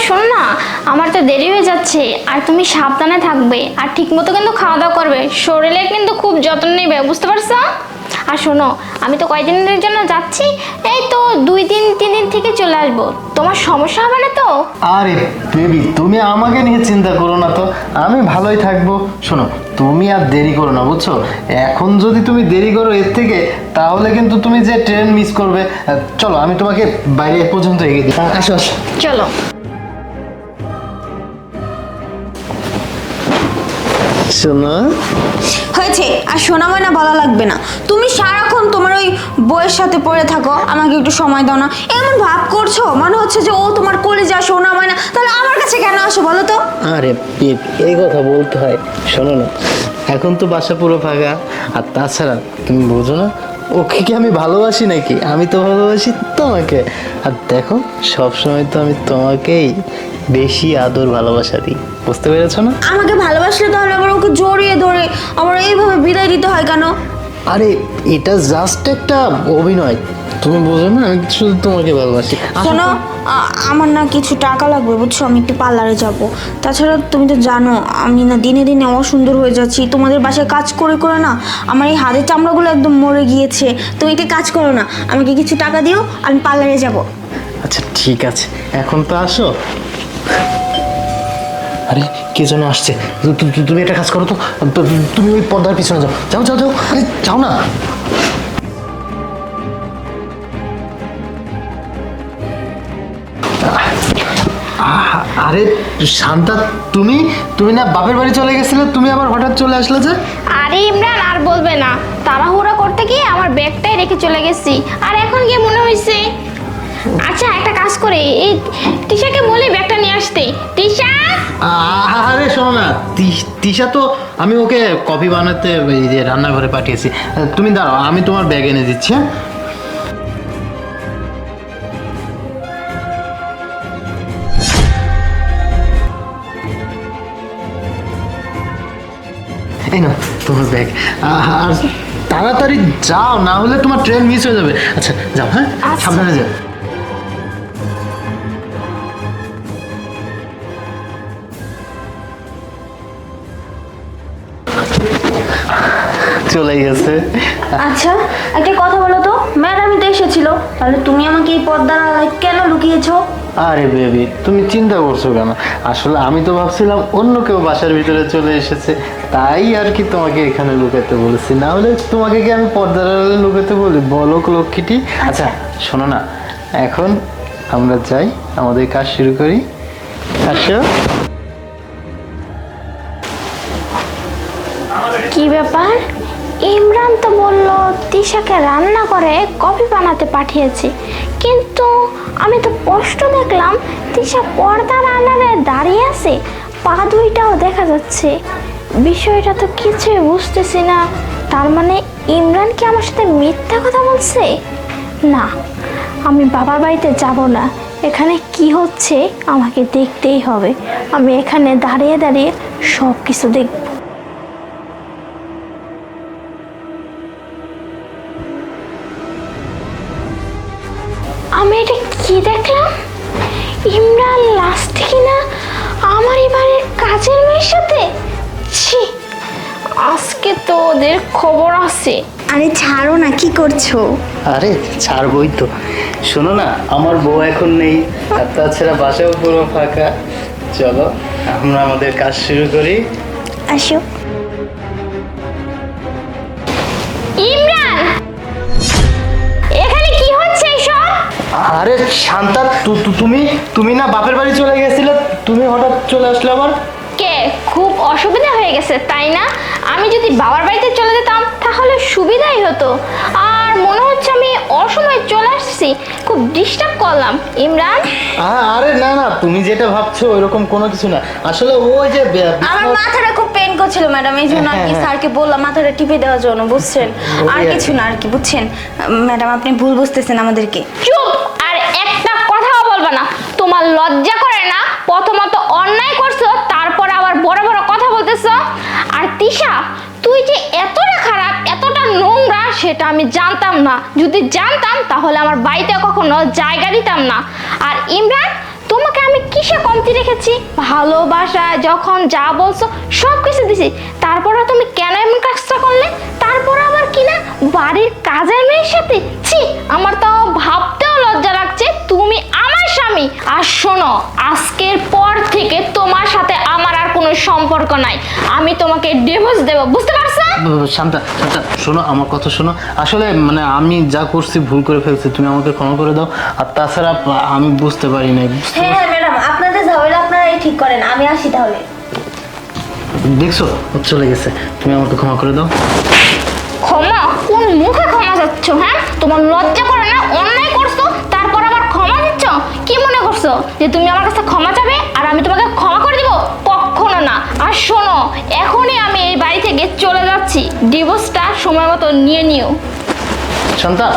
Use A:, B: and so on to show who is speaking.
A: শোনো না, আমার তো দেরি হয়ে যাচ্ছে, আর তুমি সাবধানে থাকবে আর ঠিকমতো কিন্তু খাওয়া দাওয়া করবে, শরীরে কিন্তু খুব যত্ন নেবে, বুঝতে পারছো? আর শোনো, আমি তো কয়দিনের জন্য যাচ্ছি, এই তো 2-3 দিন থেকে চলে আসবো, তোমার সমস্যা হবে না তো?
B: আরে বেবি, তুমি আমাকে নিয়ে চিন্তা করো না তো, আমি ভালোই থাকবো। শোনো, তুমি আর দেরি করো না, বুঝছো? এখন যদি তুমি দেরি করো এর থেকে, তাহলে কিন্তু তুমি যে ট্রেন মিস করবে। চলো, আমি তোমাকে বাইরে পর্যন্ত এগিয়ে দিই। আসো আসো।
A: চলো।
B: শোনো,
C: হয়েছে, আর শোনা ময়না বলা লাগবে না। তুমি সারাক্ষণ তোমার ওই বইয়ের সাথে পড়ে থাকো, আমাকে একটু সময় দাও না। এমন ভাব করছো, মনে হচ্ছে যে ও তোমার কলিজা সোনা ময়না, তাহলে আমার কাছে কেন আসো বলো তো?
B: আরে বেবি, এই কথা বলতে হয়। শোনো না, এখন তো বাসা পুরো ফাঁকা, আর তাছাড়া তুমি বোঝো না, ওকে কি আমি ভালোবাসি নাকি? আমি তো ভালোবাসি তোমাকে। আর দেখো, সবসময় তো আমি তোমাকেই বেশি আদর ভালোবাসা দিই, বুঝতে পেরেছো না?
C: আমাকে ভালোবাসলে তাহলে আবার ওকে জড়িয়ে ধরে আমার এইভাবে বিদায় দিতে হয় কেন?
B: আরে এটা জাস্ট একটা অভিনয়, তুমি বোঝো না, আমি শুধু তোমাকে ভালোবাসি।
C: শোনো, আমার না কিছু টাকা লাগবে, বুঝছো? আমি একটু পার্লারে যাব। তাছাড়া তুমি তো জানো আমি না দিনে দিনে অসুন্দর হয়ে যাচ্ছি, তোমাদের বাসায় কাজ করে করে না আমার এই হাতের চামড়াগুলো একদম মরে গিয়েছে। তো এটা কাজ করো না, আমাকে কিছু টাকা দিও, আমি পার্লারে যাব।
B: আচ্ছা ঠিক আছে, এখন তো আসো। আরে কে যেন আসছে, তুমি একটা কাজ করো তো, তুমি ওই পর্দার পিছনে যাও, যাও যাও যাও, আরে যাও না। আরে শান্তা, তুমি তুমি না বাপের বাড়ি চলে গেছিলে, তুমি আবার হঠাৎ চলে আসলে যে?
A: আরে ইমরান, আর বলবে না, তাড়াহুড়া করতে গিয়ে আমার ব্যাগটাই রেখে চলে গেছি, আর এখন গিয়ে মনে হয়েছে। আচ্ছা একটা কাজ করে এই তিশাকে বলি ব্যাগটা নিয়ে আসতে। তিশা!
B: আরে শোনো না, তিশা তো আমি ওকে কফি বানাতে এই যে রান্নাঘরে পাঠিয়েছি। তুমি দাঁড়াও, আমি তোমার ব্যাগ এনে দিচ্ছি। হ্যাঁ, এই না তোমার ব্যাগ। আর তাড়াতাড়ি যাও, না হলে তোমার ট্রেন মিস হয়ে যাবে। আচ্ছা যাও, হ্যাঁ সাবধানে যাও। চলে গেছে।
C: আচ্ছা একটা কথা বলো তো, ম্যাডামই তো এসেছিল, তাহলে তুমি আমাকে এই পর্দার আড়ালে কেন লুকিয়েছো?
B: আরে বেবি, তুমি চিন্তা করছো কেন? আসলে আমি তো ভাবছিলাম অন্য কেউ বাসার ভিতরে চলে এসেছে, তাই আর কি তোমাকে এখানে লুকাতে বলেছি, না হলে তোমাকে কি আমি পর্দার আড়ালে লুকাতে বলি? বলো লক্ষ্মীটি। আচ্ছা শোনো না, এখন আমরা যাই, আমাদের কাজ শুরু করি। আসো।
A: কি ব্যাপার, ইমরান তো বললো তিশাকে রান্না করে কফি বানাতে পাঠিয়েছে, কিন্তু আমি তো স্পষ্ট দেখলাম তিশা পর্দার আড়ালে দাঁড়িয়ে আছে, পা দুইটাও দেখা যাচ্ছে। বিষয়টা তো কিছুই বুঝতেছি না, তার মানে ইমরান কি আমার সাথে মিথ্যা কথা বলছে? না, আমি বাবার বাড়িতে যাব না, এখানে কি হচ্ছে আমাকে দেখতেই হবে, আমি এখানে দাঁড়িয়ে দাঁড়িয়ে সব কিছু দেখব। আমি এটা কি দেখলাম, ইমরান লাস্টে কিনা আমার এবারের কাজের মেয়ের সাথে। ছি, আজকে তো ওদের খবর আছে।
C: আরে ছাড়ো না, কি করছো?
B: আরে ছাড়বই তো। শোনো না, আমার বউ এখন নেই, আর তাছাড়া বাসাও পুরো ফাঁকা। চলো আমরা আমাদের কাজ শুরু করি।
C: আসো।
A: ইমরান, এখানে কি হচ্ছে এসব?
B: আরে শান্তা, তুমি তুমি না বাপের বাড়ি চলে গেছিলে, তুমি হঠাৎ চলে আসলে আবার?
A: কে, খুব অসুবিধা হয়ে গেছে তাই না? আমি যদি বাবার বাড়িতে চলে যেতাম তাহলে সুবিধাই হতো, আর মনে হচ্ছে আমি অসময়ে চলে আসছি, খুব ডিস্টার্ব করলাম। ইমরান,
B: আরে না না, তুমি যেটা ভাবছো ওইরকম কোনো কিছু না, আসলে ওই যে
C: আমার মাথাটা খুব পেন করছিল ম্যাডাম, এই জন্য আর কি স্যারকে বললাম মাথাটা টিপে দেওয়ার জন্য, বুঝছেন? আর কিছু না আর কি, বুঝছেন ম্যাডাম, আপনি ভুল বুঝতেছেন আমাদেরকে।
A: চুপ, আর একটা কথাও বলবা না। তোমার লজ্জা করে না? প্রথমত অন্যায় করছো, তারপর আবার বড় বড় কথা বলতেছো। আর তিশা, তুই যে এতটা খারাপ, এতটা নোংরা, সেটা আমি জানতাম না। যদি জানতাম তাহলে আমার বাড়িতে কখনো জায়গা দিতাম না। আর ইমরান, তোমাকে আমি কিসে কমতি রেখেছি? ভালোবাসা যখন যা বলছো সব কিছু দিছি, তারপরে তুমি কেন এমন কাজটা করলে? তারপর আবার কিনা বাড়ির কাজের মেয়ের সাথে, ছি, আমার তো ভাবতেও লজ্জা লাগছে তুমি আমার স্বামী। আর শোনো, আজকের পর থেকে তোমার সাথে আমার আর কোনো সম্পর্ক নাই, আমি তোমাকে ডিভোর্স দেব, বুঝতে পারছো?
B: শান্তা শান্তা শোনো, আমার কথা শোনো। আসলে মানে আমি যা করছি ভুল করে ফেলছি, তুমি আমাকে ক্ষমা করে দাও। আর তাছাড়া আমি বুঝতে পারি নাই।
C: হ্যাঁ হ্যাঁ ম্যাডাম, আপনাদের ঝামেলা আপনারাই ঠিক করেন, আমি আসি তাহলে।
B: দেখছো ও চলে গেছে, তুমি আমাকে ক্ষমা করে দাও।
A: ক্ষমা? কোন মুখে ক্ষমা চাচ্ছ? হ্যাঁ, তোমার লজ্জা করে না? অন্যায় করছো তারপর আবার ক্ষমা দিচ্ছ? কি মনে করছো যে তুমি আমার কাছে ক্ষমা চাবে আর আমি তোমাকে ক্ষমা করে দিব? কখনো না। আর শোনো, এখনই আমি এই বাড়ি থেকে চলে যাচ্ছি, ডিভোর্সটা সময় মতো নিয়ে নিও।
B: শান্তা